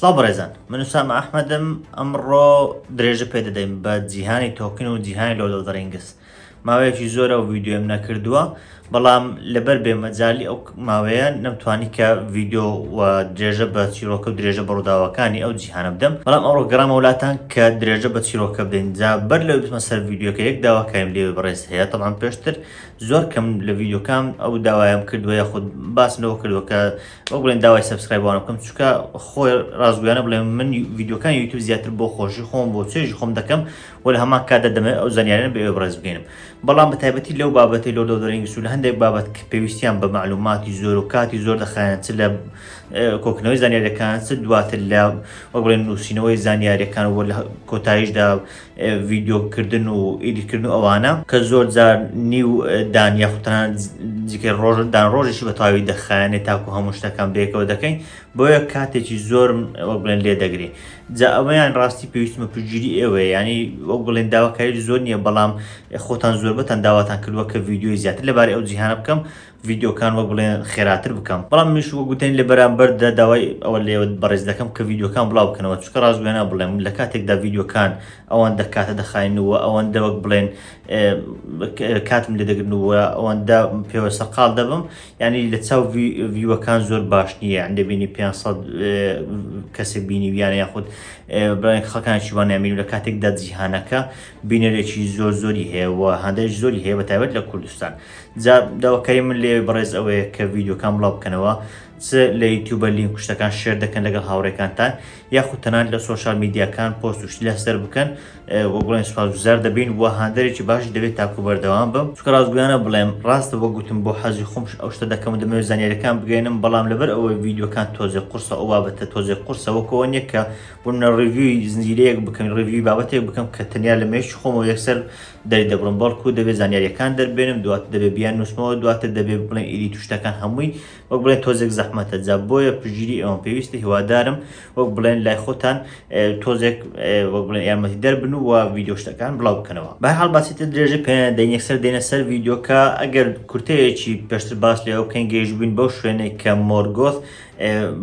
سڵاو بەڕێزان، من وسام ئەحمەدم. ئەمڕۆ درێژە پێ دەدەین بە جیهانی تۆکن و جیهانی لۆ دە ڕینگس. ماوەیەکی زۆرە و ڤیدیۆم نەکردووە، بەڵام لەبەر بێمەجالی ئەو ماوەیە نەمتوانی کە ڤیدیۆ و درێژە بە چیرۆکە و درێژە بە ڕووداوەکانی ئەو جیهانە بدەم، بەڵام ئەوڕۆ گەڕامە وڵاتان کە درێژە بە چیرۆکە بدەین. جا بەر لەو بچمە سەر ڤیدیۆکە یەک داواکایم لێ بەڕێز هەیە. تەڵام پێشتر زۆر کەم لە ڤیدیۆکام ئەو داوایم کردووە یاخود باسمەوە کردووە کە ئەو بڵێن داوای سەبسکرایبوانە بکەم، چونکە خۆی ڕاستگویانە بڵێن من ڤیدیۆکانی یوتیوب زیاتر بۆ خۆشی خۆم بۆ چێژی خۆم دەکەم و لە هەمان کاتدا دەمێت ئەو زانیاریانە بەوێ بەڕێز بگەینم. بەڵام بە تایبەتی لەو بابەتی لۆ دە ڕینگس و لە هەندێک بابەت کە پێویستیان بە معلوماتی زۆر و کاتی زۆر دەخایەن، چ لە کۆکردنەوەی زانیاریەکان، چ دواتر لە وەک بڵێن نووسینەوەی زانیاریەکان و لە کۆتاییشدا ڤیدیۆکردن و ئیدیتکردن و ئەوانە کە زۆر جار نیو دان یاخوتەنان جیکە دان ڕۆژێکی بە تەواوی دەخایەنێت تاکو هەموو شتەکان بەیەکەوە دەکەین، بۆیە کاتێکی زۆرم وەک بڵێن لێ دەگرێ. جا ئەوەیان ڕاستی پێویستمە پشتگیری ئێوەیە، ینی وەک بڵێن داواکاری زۆر نییە، بەڵام خۆتان زۆر بەتان داواتان کردووە کە ڤیدیۆی زیاتر لەبارەی ئەو جیهانە بکەم، ڤیدیۆکان وەک بڵێن خێراتر بکەم. بەڵام منیش وەک گوتێن لە بەرامبەردا داوای ئەوە لێوە بەڕێز دەکەم کە ڤیدیۆکان بڵاو بکەنەوە، چونکە ڕاستگویانە بڵێم لە کاتێکدا ڤیدیۆکان ئەوەندە کاتە دەخاینەوە، ئەوەندە وەک بڵێن کاتم لێ دەگرنەوە، ئەوەندە پێوە سەرقاڵ دەبم، ینی لە چاو ڤیوەکان زۆر باش نییە. دەبینی 500 کەسێک بینیویانە یاخود بڵێن خەڵکانێکی وانامین لە کاتێکدا جیهانەکە بینەرێکی زۆر زۆری هەیە و هەندێک زۆری هەیە بە تایبەت لە کوردستان. جا داواکاری من لێ بەڕێز ئەوەیە کە ڤیدیۆکان بڵاو بکەنەوە، چ لە یوتیوبە لینک شتەکان شێر دەکەن لەگەڵ هاوڕێکانتان، یاخود تەنان لە سۆشال میدیاکان پۆست وشتی لەسەر بکەن، وەک بڵێن سوپاسگوزار دەبین و هەندێکی باش دەبێت تاکو بەردەوام بم، چونکە ڕاستگویانە بڵێم ڕاستە وەک گوتم بۆ حەزی خۆم ئەو شتە دەکەم و دەمەوێت زانیاریەکان بگەێنم، بەڵام لەبەر ئەوەی ڤیدیۆکان تۆزێک قورسە ئەو بابەتە تۆزێک قورسە وەکەوە نییە کە بوونە ڕیڤیوی زنجیرەیەک بکەم، ڕیڤیوی بابەتێک بکەم کە تەنیا لە مێشی خۆمەوە یەکسەر دەری دەبڕم، بەڵکو دەبێت زانیاریەکان دەربێنم، دواتر دەبێت بیان نووسمەوە، دواتر دەبێت بڵێن ئیدیت شتەکان هەمووی وەک بڵێن تۆزێک زەحمەتە. جا بۆیە پشتگیری ئەوەم پێویستە، هیوادارم وەک بڵێن لای خۆتان تۆزێک وەک بڵێن یارمەتی دەربن و ڤیدیۆ شتەکان بڵاو بکەنەوە. بەهەڵ باسیتر درێژە پێ دەین یەکسەر دێنە سەر ڤیدیۆکە. ئەگەر کورتەیەکی پێشتر باس لێ ئەو بکەین گەیشت بووین بەو شوێنەی کە مۆرگۆث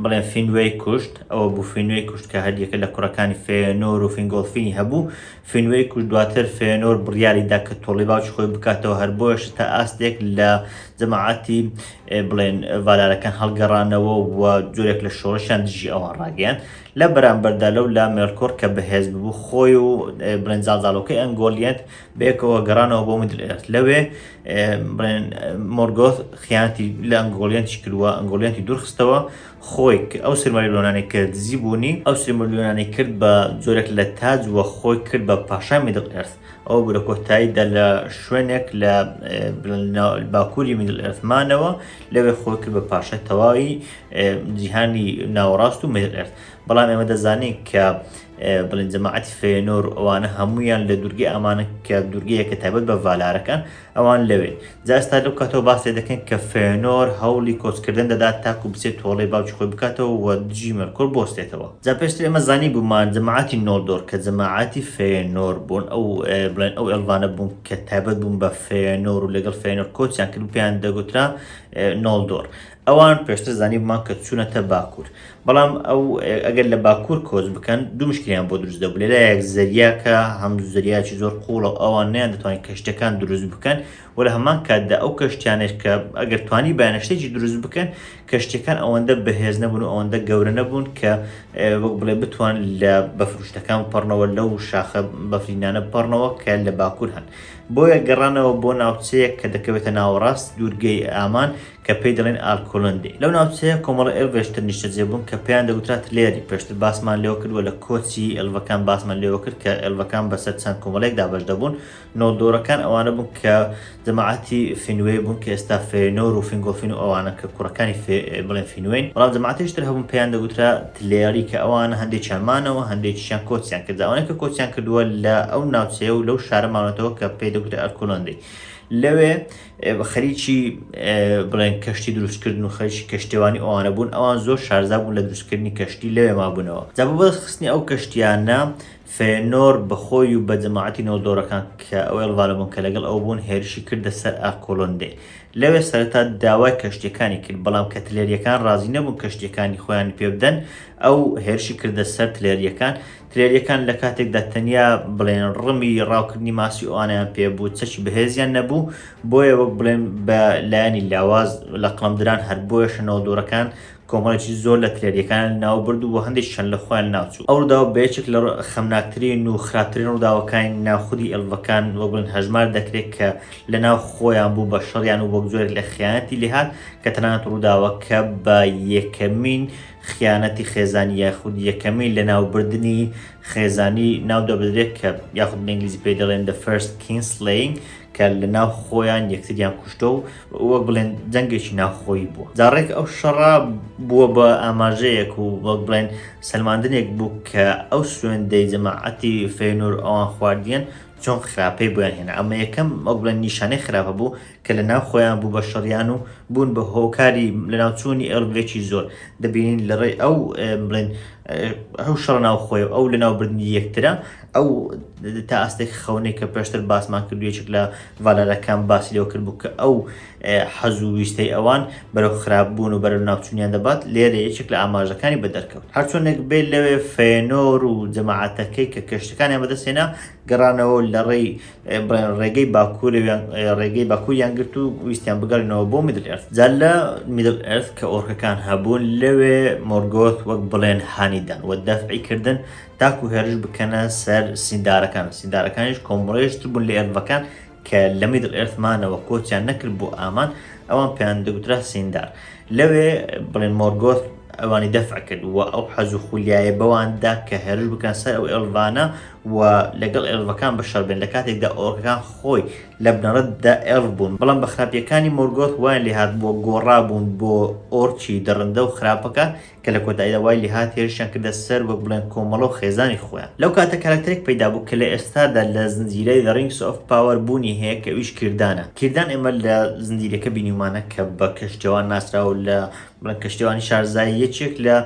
بڵێن فینوەی کوشت، ئەوە بوو فینوەی کوشت کە هەریەکە لە کوڕەکانی فێنۆر و فینگۆڵفینی هەبوو. فینوەی کوشت دواتر فێنۆر بڕیاریدا کە تۆڵی باوکی خۆی بکاتەوە، هەر بۆش تا ئاستێک لە جەماعەتی بڵێن ڤالارەکان هەڵگەڕانەوە و جۆرێک لە شۆڕشیان دژی ئەوان ڕاگەیان. لە بەرامبەردا لەو لا مێرکۆر کە بەهێز ببوو خۆی و بڵێن جاڵجاڵۆکەی ئەنگۆلیەت بەیەکەوە گەڕانەوە بۆ میدل ئێرت. لەوێ بڵێن مۆرگۆث خیانەتی لە ئەنگۆلیەنتی کردووە، ئەنگۆلیەنتی دوورخستەوە، خۆی ئەو سرمەریلۆنانی کرد زیبوونی، ئەو سرمەریلۆنانی کرد بە جۆرێک لە تاج وە خۆی کرد بە پاشای میدل ئێرت. ئەو بوو لە کۆتاییدا لە شوێنێک لە باکووری میدل ئێرتمانەوە، لەوێ خۆی کرد بە پاشای تەواوی جیهانی ناوەڕاست و میدل ئێرت. بەڵام ئێمە دەزانین کە بڵێن جەماعەتی فێنۆر ئەوانە هەمویان لە دوورگەی ئەمانە کە دوورگەیەکە تایبەت بە ڤالارەکان ئەوان لەوێ. جا ئێستا لەو کاتەوە باس لێ دەکەن کە فێنۆر هەوڵی کۆچکردن دەدات تاکو بچێت تۆڵەی باوکی خۆی بکاتەوە و دژی مێرکۆر بۆستێتەوە. جا پێشتر ئێمە زانی بوومان جەماعەتی نۆڵدۆر کە جەماعەتی فێنۆر بوون، ئەو بڵێن ئەو ئەلڤانە بوون کە تایبەت بوون بە فێنۆر و لەگەڵ فێنۆر کۆچیان کرد و پێیان دەگوترا نۆڵدۆر. ئەوان پێشتر زانی بوومان کە چوونەتە باکوور، بەڵام ئەو ئەگەر لە باکوور کۆچ بکەن دوو مشکلیان بۆ دروست دەبوو. لەلایەک زەریاکە هەموو زەریاکی زۆر قوڵە، ئەوان نیان دەتوانین کەشتەکان دروست بکەن و لە هەمان کاتدا ئەو کەشتیانێک کە ئەگەر توانی بەیانشتێکی دروست بکەن، کەشتەکان ئەوەندە بەهێز نەبوون و ئەوەندە گەورە نەبوون کە وەک بڵێ بتوان لە بەفروشتەکان بپەڕنەوە، لەو شاخە بەفرینانە بپەڕنەوە کە لە باکوور هەن. بۆیە گەڕانەوە بۆ ناوچەیەک کە دەکەوێتە ناوەڕاست دوورگەی ئامان کە پێی دەڵێن ئالکۆلندی. لەو ناوچەیە کۆمەڵە ئێلڤێشتر نیشتەجێ بوون کە پێیان دەگوترا تلێری. پێشتر باسمان لێوە کردووە لە کۆچی ئێلڤەکان باسمان لێوە کرد کە ئێلڤەکان بەسەر چەند کۆمەڵێک دابەش دەبوون. نۆڵدۆرەکان ئەوانە بوون کە جەماعەتی فینوێ بوون کە ئێستا فێنۆر و فینگۆڵفین و ئەوانە کە کوڕەکانی بڵێن فینوێن. بەڵام جەماعەتیشتر هەبوون پێیان دەگوترا تلێری کە ئەوانە هەندێکیان مانەوە، هەندێکیان کۆچیان کرد. ئەوانەی کە کۆچیان کردووە لە ئەو ناوچەیە و لەو شارە ماونەتەوە کە پێی دەگوترا ئەلکۆلندی. لەوێ خەریکی بڵێن کەشتی دروستکردن و خەریکی کەشتێوانی ئەوانە بوون. ئەوان زۆر شارزا بوون لە دروستکردنی کەشتی، لەوێ مابوونەوە. جا بۆ بەدەستخستنی ئەو کەشتیانە فێنۆر بەخۆی و بە جەماعەتی نەودۆڕەکان کە ئەو ئێڵڤانە بوون کە لەگەڵ ئەو بوون هێرشی کردە سەر ئاکۆلۆندێ. لەوێ سەرەتا داوای کەشتیەکانی کرد، بەڵام کە تلێریەکان ڕازی نەبوون کەشتیەکانی خۆیان پێ بدەن، ئەو هێرشی کردە سەر تلێریەکان لە کاتێکدا تەنیا بڵێن ڕمی ڕاوکردنی ماسی ئەوانیان پێ بوو، چەکی بەهێزیان نەبوو، بۆیە وەک بڵێن بە لایەنی لاواز لە قەڵەمدران هەر بۆیە شەنەوەدۆڕەکان کۆمەڵێکی زۆر لە تلێریەکان ناوبرد و بۆ هەندێک چەند لە خۆیان ناوچوو. ئەو ڕووداوە بەیەکێک لە خەمناکترین و خراپترین ڕووداوەکانی ناوخودی ئێڵڤەکان وەک بڵێن هەژمار دەکرێت کە لە ناو خۆیان بوو بە شەڕیان و وەک جۆرێک لە خیانەتی لێهات کە تەنانەت ڕووداوەکە بە یەکەمین خیانەتی خێزانی یاخود یەکەمین لە ناوبردنی خێزانی ناو دەبدرێت کە یاخود بە ئینگلیزی پێی دەڵێن the first kinslaying کە لە ناو خۆیان یەکتریان کوشتە و وەک بڵێن جەنگێکی ناوخۆیی بووە. جارێک ئەو شەڕا بووە بە ئاماژەیەک و وەک بڵێن سەلماندنێک بوو کە ئەو سوێندەی جەماعەتی فێنۆر ئەوان خواردیان چۆن خراپەی بۆیان هێنا. ئەمە یەکەم وەک بڵێن نیشانەی خراپە بوو کە لە ناو خۆیان بوو بە شەڕیان و بوون بە هۆکاری لە ناوچوونی ئێڵڤێکی زۆر. دەبینین لە ڕێی ئەو بڵێن ئەو شەڕ ناوخۆی ئەو لە ناوبردنی یەکترە ئەو تا ئاستێک خەونەی کە پێشتر باسمان کردوویەک لە ڤالارەکان باسی لەوە کرد بوو کە ئەو حەز و ویستەی ئەوان بەرەو خراپبوون و بەرەو ناوچوونیان دەبات لێرە یەکێک لە ئاماژەکانی بەدەرکەوت. هەرچۆنێک بێت لەوێ فێنۆر و جەماعەتەکەی کە کەشتەکانیان بەدەستێنا گەڕانەوە لە ڕێگەی ڕێگەی باکووریان گرت و ویستیان بگەڕینەوە بۆ میدل ئێرث. جا لە میدل ئێرث کە ئۆرکەکان هەبوون لەوێ مۆرگۆت وەک بڵێن هانیدان و دەفعی کردن تاکو هێرش بکەنە سەر سیندارەکانیش کۆمەڵێشتر بوون لە ئێڵڤەکان کە لە میدل ئێرثمانەوە کۆچیان نەکرد بۆ ئامان ئەوان پێیان دەگوترا سیندار. لەوێ بڵێن مۆرگۆت ئەوانی دەفع کرد و ئەو حەز و خولیایە بەواندا کە هێرش بکەن سەر ئەو ئێڵڤانە و لەگەڵ ئێڵڤەکان بەشەڕبێن لە کاتێکدا ئۆرکەکان خۆی لە بنەڕەتدا ئێڵڤ بوون. بەڵام بە خراپیەکانی مۆرگۆت وایان لێهات بۆ گۆڕابوون بۆ ئۆرچی دەڕندە و خراپەکە کە لە کۆتاییدا وای لێهات هێرشیان کردە سەر وەک بڵێن کۆمەڵە و خێزانی خۆیان. لەو کاتە کارکتەرێک پەیدا بوو کە لە ئێستادا لە زنجیرەی The Rings of Power بوونی هەیە کە ئەویش کردانە. کردان ئێمە لە زنجیرەکە بینیمانە کە بە کەشتیەوان ناسراوە لە بڵێن کەشتیوانی شارزایی یەکێک لە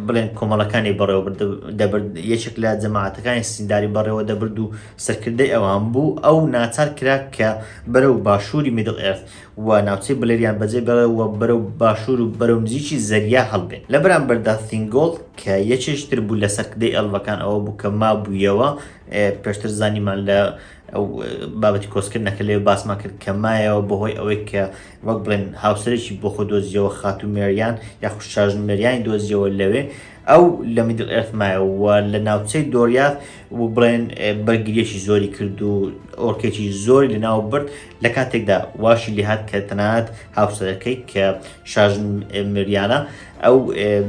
بڵێن کۆمەڵەکانی بەڕێوە دەبرد، یەکێک لە جەماعەتەکانی سینداری بەڕێوە دەبرد و سەرکردەی ئەوان بوو ئەو ناچار کرا کە بەرەو باشووری میدل ئێرث و ناوچەی بلێریان بەجێ بەرەوە بەرەو باشوور و بەرەو نزیکی زەریا هەڵبێن. لە بەرامبەردا ثینگۆڵ کە یەکێشتر بوو لە سەرکردەی ئەڵڤەکان ئەوە بوو کە مابوویەوە پێشتر زانیمان لە ئەو بابەتی کۆسکردنەکە لێ باسمان کرد کە مایەوە بەهۆی ئەوەی کە وەک بڵێن هاوسەرێکی بۆ خۆ دۆزیەوە خاتومێریان یاخود شاژنمێریانی دۆزیەوە لەوێ ئەو لە میدل ئێرث مایەوە لە ناوچەی دۆریات و بڵێن بەرگریەکی زۆری کرد و ئۆرکێکی زۆری لە ناو برد لە کاتێکدا واشی لێهات کە تەنانەت هاوسەرەکەی کە شاژنمێریانە ئەو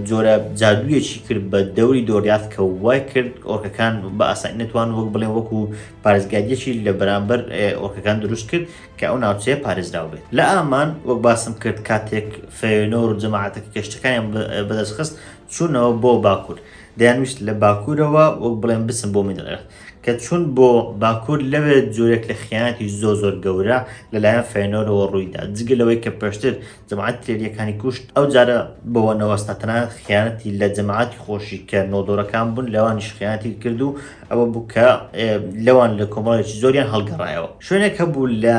جۆرە جادوویەکی کرد بە دەوری دۆریات کە وای کرد ئۆرکەکان بە ئاسانی نەتوان وەک بڵێن وەکو پارێزگاریەکی لە بەرامبەر ئۆرکەکان دروست کرد کە ئەو ناوچەیە پارێزراو بێت. لە ئامان وەک باسم کرد کاتێک فێنۆر و جەماعەتەکە کەشتەکانیان بەدەستخست چوونەوە بۆ باکوور. دەیانویست لە باکوورەوە وەک بڵێن بچن بۆ میدل ئێرث کە چون بۆ باکوور لەوێ جۆرێک لە خیانەتی زۆر گەورە لەلایەن فێنۆرەوە ڕوویدا. جگە لەوەی کە پێشتر جەماعەت تلێریەکانی کوشت ئەو جارە بەوە نەوەستا تەنانەت خیانەتی لە جەماعەتی خۆشی کە نۆدۆڕەکان بوون لەوانیش خیانەتی کرد و ئەوە بوو کە لەوان لە کۆمەڵێکی زۆریان هەڵگەڕایەوە. شوێنێک هەبوو لە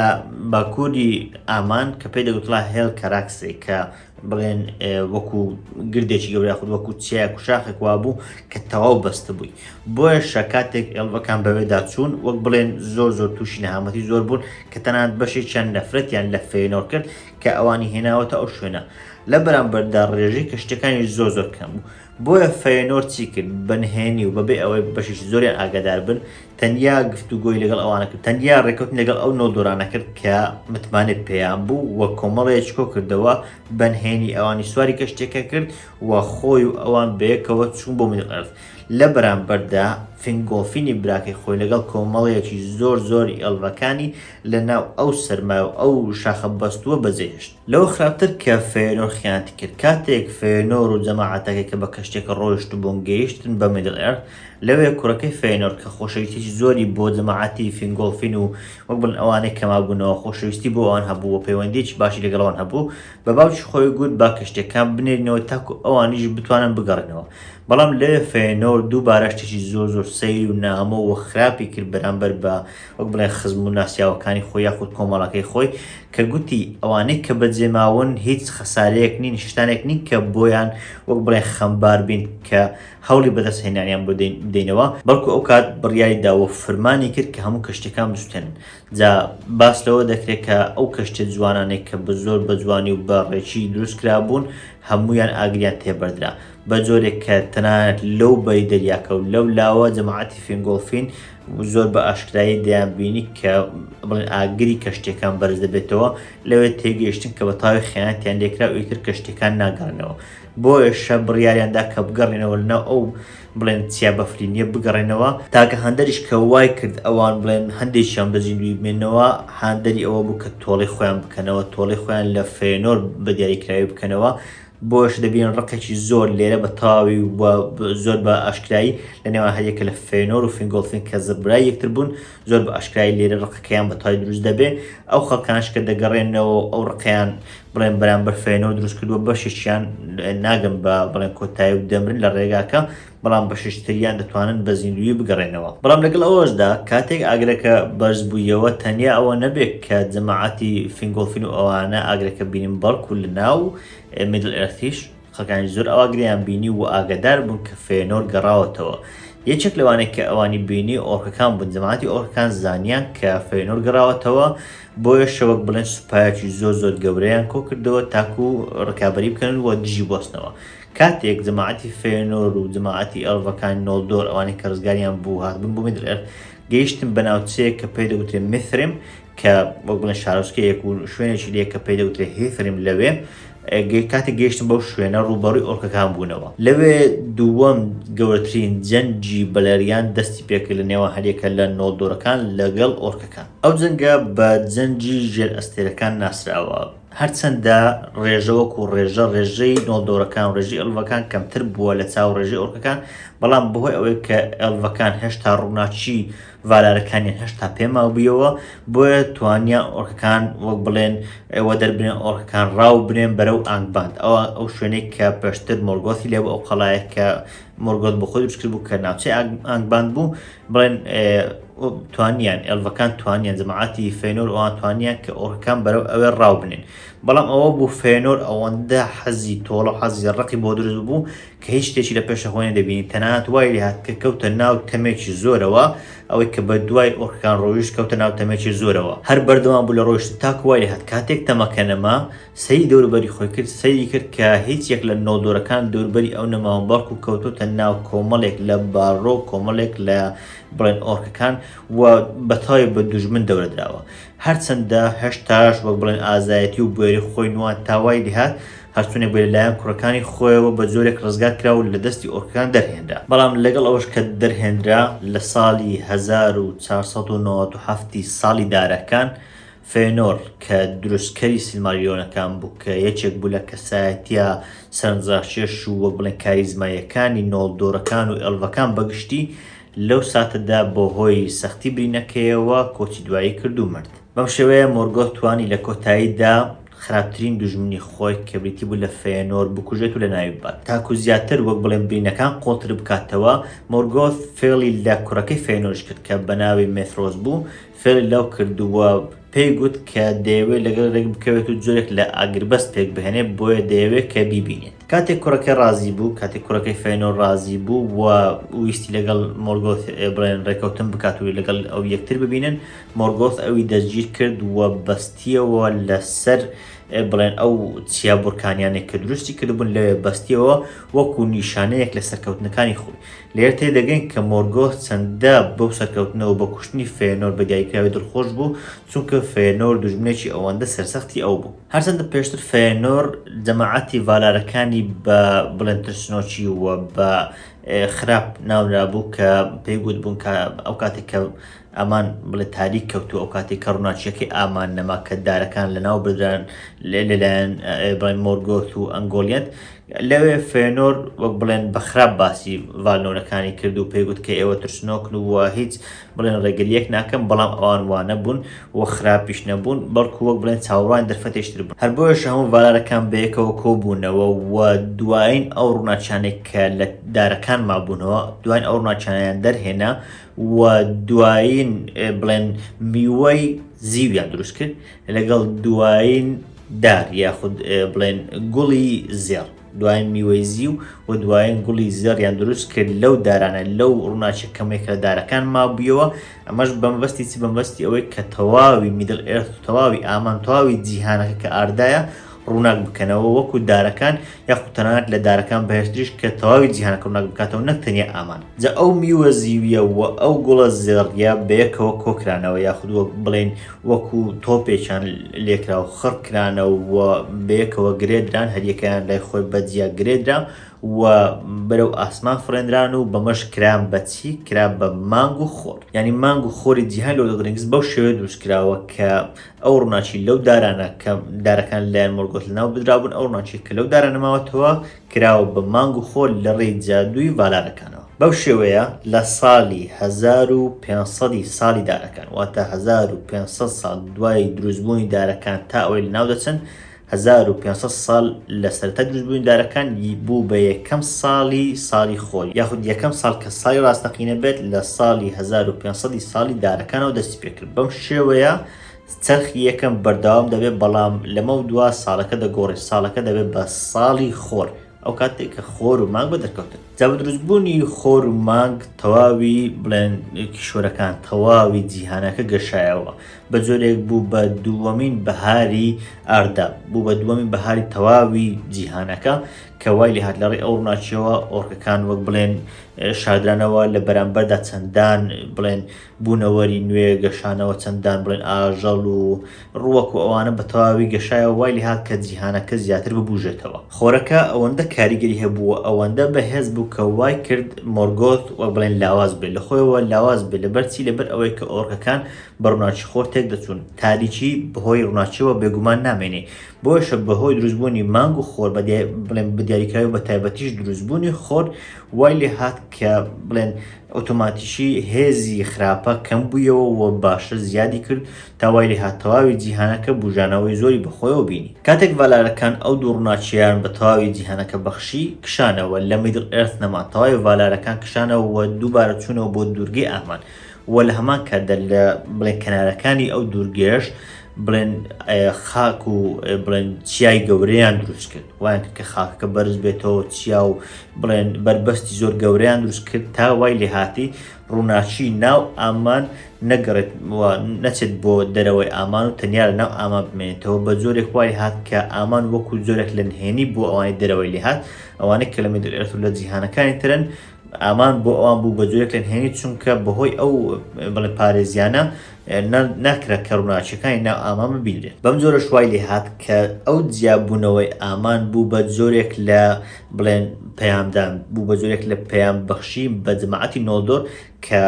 باکووری ئامان کە پێی دەگوتڵا هێڵ کەراکسێ کە بڵێن وەکو گردێکی گەورە خود وەکو چیایەک و شاخێک وا بوو کە تەواو بەستە بووی. بۆیە شەکاتێک ئێڵڤەکان بەوێدا چوون وەک بڵێن زۆر تووشی نەهامەتی زۆر بوون کە تەنانەت بەشی چەند نەفرەتیان لە فێنۆر کرد کە ئەوانی هێناوەتە ئەو شوێنە. لە بەرامبەردا ڕێژەی کەشتەکانی زۆر کەم بوو. بۆیە فێنۆر چی کرد؟ بەنهێنی و بەبێ ئەوەی بەشیش زۆریان ئاگادار بن تەنیا گفتوگۆی لەگەڵ ئەوانە کرد، تەنیا ڕێکەوتن لەگەڵ ئەو نۆدۆرانە کرد کە متمانێت پێیان بوو وە کۆمەڵەیەک کۆ کردەوە بەنهێنی ئەوانی سواری کەشتێکە کرد و خۆی و ئەوان بەیەکەوە چوون بۆ میدل ئێرث. لە بەرامبەردا فینگۆڵفینی براکەی خۆی لەگەڵ کۆمەڵەیەکی زۆری ئێڵڤەکانی لە ناو ئەو سەرمایە و ئەو شاخە بەستووە بەجێهێشت. لەوە خراپتر کە فێنۆر خیانەتی کرد. کاتێک فێنۆر و جەماعەتەکەی کە بە کەشتێکە ڕۆیشت بۆن گەیشتن بە میدل ئێرث لەوێ کوڕەکەی فێنۆر کە خۆشەویستیی زۆری بۆ جەماعەتی فینگۆڵفین و وەک بڵێن ئەوانەی کەمابوونەوە خۆشەویستی بۆ ئەوان هەبوو و پەیوەندیی باشی لەگەڵەوان هەبوو بە باوکی خۆی گوت با کەشتەکان بنێرنەوە تاکو ئەوانیش بتوانن بگەڕێنەوە. بەڵام لێ فێنۆر دووبارە شتێکی زۆر سەیر و نامە و خراپی کرد بەرامبەر بە وەک بڵێ خزم و ناسیاوەکانی خۆی یاخود کۆمەڵەکەی خۆی کە گوتی ئەوانەی کە بەجێماون هیچ خەسارەیەک نین شتانێک نین کە بۆیان وەک بڵێ خەمبار بین کە هەوڵی بەدەستهێنانیان بدەینەوە بەڵکو ئەو کات بڕیاری داوە فەرمانی کرد کە هەموو کەشتەکان بسووتێنن. جا باس لەوە دەکرێت کە ئەو کەشتە جوانانێک کە بە زۆر بە جوانی و بە ڕێکی دروستکرا بوون هەمویان ئاگریان تێبەردرا بە جۆرێک کە تەنانەت لەو بەری دەریاکە و لەو لاوە جەماعەتی فینگۆڵفین زۆر بە ئاشکرایی دەیانبینی کە بڵێن ئاگری کەشتەکان بەرز دەبێتەوە لەوێ تێگەیشتن کە بە تاوی خیانەتیان لێکرا و ئیتر کەشتەکان ناگەڕنەوە بۆ ئێشە بڕیاریاندا کە بگەڕێنەوە لەناو ئەو بڵێن چیا بەفرینیە بگەڕێنەوە تاکە هەندەریش کە وای کرد ئەوان بڵێن هەندێکیان بەزیندوی بمێنەوە هەندەری ئەوە بوو کە تۆڵی خۆیان بکەنەوە تۆڵی خۆیان لە فێنۆر بە دیاریکراوی بکەنەوە بۆش دەبین ڕقێکی زۆر لێرە بە تاوی زۆر بە ئاشکایی لە نێوان هەریەکە لە فێنۆر و فینگۆڵفین کە زەبرای یەکتر بوون زۆر بە ئاشکایی لێرە ڕقەکەیان بە تاوی دروست دەبێ ئەو خەڵکانش کە دەگەڕێنەوە ئەو ڕقەیان بڵێن بەرامبەر فێنۆر دروست کردووە بەشێکیان ناگەن بە بڵێن کۆتایی و دەمرن لە ڕێگاکە بەڵام بەشتریان دەتوانن بە زیندوی بگەڕێنەوە. بەڵام لەگەڵ ئەوەشدا کاتێک ئاگرەکە بەرز بوویەوە تەنیا ئەوە نەبێت کە جەماعەتی فینگۆڵفین و ئەوانە ئاگرەکە بینین بەڵکو لە ناو میدل ئێرتیش خەڵکانی زۆر ئاگریان بینی و ئاگدار بوون کە فێنۆر گەڕاوەتەوە. یەکێک لەوانەیە کە ئەوانی بینی ئۆرکەکان بوون جەماعەتی ئۆرکەکان زانیان کە فێنۆر گەڕاوەتەوە بۆیە شەوەک بڵێن سوپایەکی زۆر گەورەیان کۆ کردەوە تاکو و ڕکابەری بکەن و دژی بۆستنەوە. کاتێک جەماعەتی فێنۆر و جەماعەتی ئەڵڤەکان نۆڵدۆر ئەوانەی کە ڕزگاریان بوو هاتبوون بۆ میدل ئێرت گەیشتن بە ناوچەیەک کە پێی دەوترێت میثریم کە وەک بڵێن شارۆچکەیەک و شوێنێکی لێک کە پێی دەوترێت هیثریم لەوێ کاتێک گەیشتن بەو شوێنە ڕوبەڕووی ئۆرکەکان بوونەوە لەوێ دووەم گەورەترین جەنجی بەلەریان دەستی پێکرد لە نێوان هەریەکە لە نۆڵدۆرەکان لەگەڵ ئۆرکەکان. ئەو جەنگە بە جەنجی ژێر ئەستێرەکان ناسراوە هەرچەندە ڕێژەوەکو ڕێژەی نۆڵدۆرەکان و ڕێژی ئەلڤەکان کەمتر بووە لە چاو ڕێژەی ئۆرکەکان بەڵام بەهۆی ئەوەی کە ئەلڤەکان هێشتا ڕووناچی ڤالارەکانیان هێشتا پێماو بوویەوە بۆیە توانیان ئۆرکەکان وەک بڵێن ئێوە دەربنێن ئۆرکەکان ڕاو بنێن بەرەو ئانگباند ئەو شوێنەی کە پێشتر مۆرگۆتی لێ بوو ئەو قەڵایە کە مۆرگۆت بە خۆی دروست کرد بوو کە ناوچەی ئانگباند بوو بڵێن توانیان ئەلڤەکان توانیان جەماعەتی فێنۆر ئەوان توانیان کە ئۆرکەکان بەرەو ئەوێ ڕاو بنێن بەڵام ئەوە بوو فێنۆر ئەوەندە حەزی تۆڵە و حەزی ڕقی بۆ دروست بوو کە هیچ شتێکی لە پێشە خۆی نەدەبینی تەنانەت وای لێ هات کە کەوتە ناو تەمێکی زۆرەوە ئەوەی کە بە دوای ئۆرکەکان ڕۆیشت کەوتە ناو تەمێکی زۆرەوە هەر بەردەوام بوو لە ڕۆیشت تاکو وای لێ هات کاتێک تەمەکە نەما سەیری دەوروبەری خۆی کرد سەیری کرد کە هیچ یەک لە نۆڵدۆرەکان دەوروبەری ئەو نەماوە بەڵکو کەوتوتە ناو کۆمەڵێک لە باڕۆ کۆمەڵێک لە بڵێن ئۆرکەکان و بەتاوی بە دوژمن دەورەدراوە هەرچەندە هێشتاش وەک بڵێن ئازایەتی و بوێری خۆی نوان تاوای لێهات هەرچوونێک بە لەلایەن کوڕەکانی خۆیەوە بە زۆرێک ڕزگار کرا و لە دەستی ئۆرکەکان دەرهێنرا بەڵام لەگەڵ ئەوەش کە دەرهێنرا لە ساڵی 1497 ساڵی دارەکان فێنۆر کە دروستکەری سیلماریۆنەکان بوو کە یەکێک بوو لە کەسایەتیە سەرنجڕاکێش و وەک بڵێن کاریزماییەکانی نۆڵدۆرەکان و ئەلڤەکان بەگشتی لەو ساتەدا بۆ هۆی سەختی برینەکەیەوە کۆچی دوایی کرد و مرد بەم شێوەیە مۆرگۆت توانی لە کۆتاییدا خراپترین دوژمنی خۆی کە بریتی بوو لە فێنۆر بکوژێت و لە ناوی بات تاکو زیاتر وەک بڵێن برینەکان قۆڵتر بکاتەوە مۆرگۆت فێڵی لە کوڕەکەی فێنۆرش کرد کە بە ناوی مێترۆس بوو فێڵی لەو کردووە پێی گوت کە دەیەوێت لەگەڵ ڕێک بکەوێت و جۆرێک لە ئاگربەست پێک بهێنێت بۆیە دەیەوێت کە بیبینێت کاتێک کوڕەکەی ڕازی بوو کاتێک کوڕەکەی فێنۆر ڕازی بوو و ویستی لەگەڵ مۆرگۆت بڵێن ڕێکەوتن بکات و لەگەڵ ئەو یەکتر ببینن مۆرگۆت ئەوی دەستگیر کرد و بەستیەوە لەسەر بڵێن ئەو چیا بورکانیانێک کە دروستی کردبوون لەوێ بەستیەوە وەکو نیشانەیەک لە سەرکەوتنەکانی خۆی لێر تێدەگەین کە مۆرگۆت چەندە بەو سەرکەوتنەوە بە کوشتنی فێنۆر بەدیاریکراوی دڵخۆش بوو چونکە فێنۆر دوژمنێکی ئەوەندە سەرسەختی ئەو بوو هەرچەندە پێشتر فێنۆر جەماعەتی ڤالارەکانی بە بڵێن ترسنۆکی وە بە خراپ ناونرا بوو کە پێی گوت بوون کە ئەو کاتێک کە ئەمان بڵێ تاریک کەوتو ئەو کاتێک کە ڕووناچیەکەی ئامان نەما کە دارەکان لەناو بدران لەلایەن بڵێن مۆرگۆت و ئەنگۆلیەت لەوێ فێنۆر وەک بڵێن بەخراپ باسی ڤالنۆرەکانی کرد و پێیگوت کە ئێوە ترسنۆکن وە هیچ بڵێن ڕێگریەک ناکەم، بەڵام ئەوان وانە بوون وە خراپیش نەبوون، بەڵکو وەک بڵێن چاوەڕوان دەرفەتێشتر بوون. هەر بۆیەش هەموو ڤالارەکان بەیەکەوە کۆبوونەوە و دوایین ئەو ڕووناچیانێک کە لە دارەکان مابوونەوە، دوایین ئەو ڕووناچیانیان دەرهێنا و دوایین بڵێن میوەی زیویان دروست کرد لەگەڵ دوایین دار یاخود بڵێن گوڵی زێڕ، دوایین میوەی زیو و دوایین گوڵی زێڕیان دروست کرد لەو دارانە، لەو ڕووناچی کەمێک لە دارەکان مابوویەوە. ئەمەش بەمەبەستی چی؟ بەمەبەستی ئەوەی کە تەواوی میدڵ ئێرث، تەواوی ئامان، تەواوی جیهانەکە کە ئاردایە ڕووناک بکەنەوە وەکو دارەکان یاخود تەنانەت لە دارەکان بەهێشتریش کە تەواوی جیهانەکە ڕووناک بکاتەوە، نەک تەنیا ئامان. جا ئەو میوە زیویە و ئەو گوڵە زێڕیە بەیەکەوە کۆکرانەوە یاخود وەک بڵێن وەکو تۆپێکیان لێکرا و خڕکرانەوە بەیەکەوە گرێدران، هەریەکەیان لای خۆی بەجیا گرێدرا و بەرەو ئاسمان فڕێنران و بەمەش کران بەچی؟ کرا بە مانگ و خۆر. یعنی مانگ و خۆری جیهان لۆ دەگرنگز بەو شێوەیە دروست کراوە کە ئەو ڕووناچی لەو دارانە کە دارەکان لایەن مۆرگۆت لەناو بدرابوون، ئەو ڕووناچی کە لەو دارە نەماوەتەوە کراوە بە مانگ و خۆر لە ڕێی جادووی ڤالارەکانەوە. بەو شێوەیە لە ساڵی 1500 ساڵی دارەکان، واتە 1500 ساڵ دوای دروستبوونی دارەکان تا ئەوەی لەناو دەچن، 1500 ساڵ لە سەرەتا دروستبوونی دارەکان بوو بە یەکەم ساڵی خۆی، یاخود یەکەم ساڵ کە ساڵی ڕاستەقینە بێت لە ساڵی 1500 ساڵی دارەکانەوە دەستی پێکرد. بەم شێوەیە چەرخی یەکەم بەردەوام دەبێت، بەڵام لەمە دوا ساڵەکە دەگۆڕێت، ساڵەکە دەبێت بە ساڵی خۆر، ئەو کاتێک کە خۆر و مانگ بەدەرکەوتن. جا بە دروستبوونی خۆر و مانگ تەواوی بڵێن کیشۆرەکان، تەواوی جیهانەکە گەشایەوە، بە جۆرێک بوو بە دووەمین بەهاری ئاردا، بوو بە دووەمین بەهاری تەواوی جیهانەکە کە وای لێ هات لە ڕێی ئەو ڕووناچیەوە ئۆڕکەکان وەک بڵێن شاردرانەوە لە بەرامبەردا چەندان بڵێن بوونەوەری نوێ گەشانەوە، چەندان بڵێن ئاژەڵ و ڕووەک و ئەوانە بە تەواوی گەشایەوە، وای لێ هات کە جیهانەکە زیاتر ببوژێتەوە. خۆرەکە ئەوەندە کاریگەری هەبووە، ئەوەندە بەهێز بوو کە وای کرد مۆرگۆت وەک بڵێن لاواز بێت، لە خۆیەوە لاواز بێت. لەبەرچی؟ لەبەر ئەوەی کە ئۆڕکەکان بە ڕووناچی خۆر تێک دەچوون، تاریکی بەهۆی ڕووناچیەوە بێگومان نامێنێ. بۆیشە بەهۆی دروستبوونی مانگ و خۆر بڵێن بەدیاریکراوی و بە تایبەتیش دروستبوونی خۆر وای لێ هات کە بڵێن ئۆتۆماتیشی هێزی خراپە کەم بوویەوە و باشە زیادی کرد تا وای لێ هات تەواوی جیهانەکە بوژانەوەی زۆری بەخۆیەوە بینی. کاتێک ڤالارەکان ئەو دوو ڕووناچیان بە تەواوی جیهانەکە بەخشی، کشانەوە لە میدڵ ئێرث نەما، تەواوی ڤالارەکان کشانەوە و دووبارە چوونەوە بۆ دوورگەی ئامان و لە هەمان کاتدا لە بڵێن کەنارەکانی ئەو دوورگێش بڵێن خاک و بڵێن چیای گەورەیان دروست کرد، وایان کە خاکەکە بەرز بێتەوە، چیا و بڵێن بربەستی زۆر گەورەیان دروست کرد تا وای لێ هاتی ڕووناچی ناو ئامان نەگەڕێت نەچێت بۆ دەرەوەی ئامان و تەنیا لە ناو ئامان بمێنێتەوە، بە جۆرێک وای هات کە ئامان وەکو جۆرێک لە نهێنی بۆ ئەوانەی دەرەوەی لێ هات، ئەوانەی کە لە میدڵ ئێرث و لە جیهانەکانی ترن، ئامان بۆ ئەوان بوو بە جۆرێک لە نهێنی، چونکە بەهۆی ئەو بڵێن پارێزیانە ناکرا کە ڕووناچیەکانی ناو ئامان ببینرێت. بەم جۆرە شوای لێ هات کە ئەو جیابوونەوەی ئامان بوو بە جۆرێک لە بڵێن پەیامدان، بوو بە جۆرێک لە پەیام بەخشی بە جەماعەتی نۆڵدۆر کە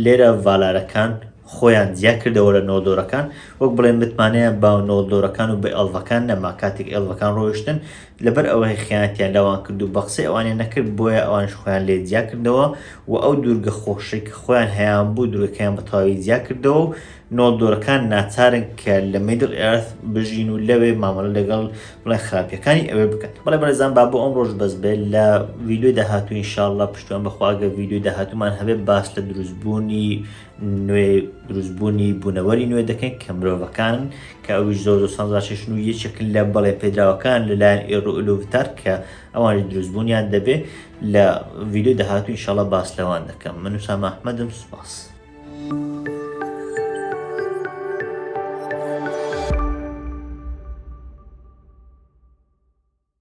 لێرە ڤالارەکان خۆیان جیا کردەوە لە نۆڵدۆرەکان، وەک بڵێن متمانەیان با نۆڵدۆرەکان و بە ئێڵڤەکان نەما کاتێک ئێڵڤەکان ڕۆیشتن، لەبەر ئەوەی خیانەتیان لەوان کرد و بە قسەی ئەوانیان نەکرد، بۆیە ئەوانش خۆیان لێ جیا کردەوە و ئەو دوورگە خۆشەی کە خۆیان هەیەیان بوو دوورگەکەیان بە تەواوی جیا کردەوە و نۆڵدۆرەکان ناچارن کە لە میدڵ ئێرث بژین و لەوێ مامەڵە لەگەڵ بڵێن خراپیەکانی ئەوێ بکەن. بەڵێ بەڕێزان با بۆ ئەم ڕۆژ بەس بێت، لە ڤیدیۆی داهاتوو ئینشاءڵڵا پشتیوان بەخواگە ڤیدیۆی داهاتوومان هەبێت باس لە دروستبوونی نوێ، دروستبوونی بوونەوەری نوێ دەکەین کە مرۆڤەکانن کە ئەویش زۆر سانزاشن و یەکێکن لە بەڵێ پێدراوەکان لەلایەن ئێڕۆ ئولوڤتار کە ئەوانی دروستبوونیان دەبێت. لە ڤیدیۆی داهاتوو ئینشاءڵڵا باس لەوان دەکەم. من وسام ئەحمەدم، سوپاس.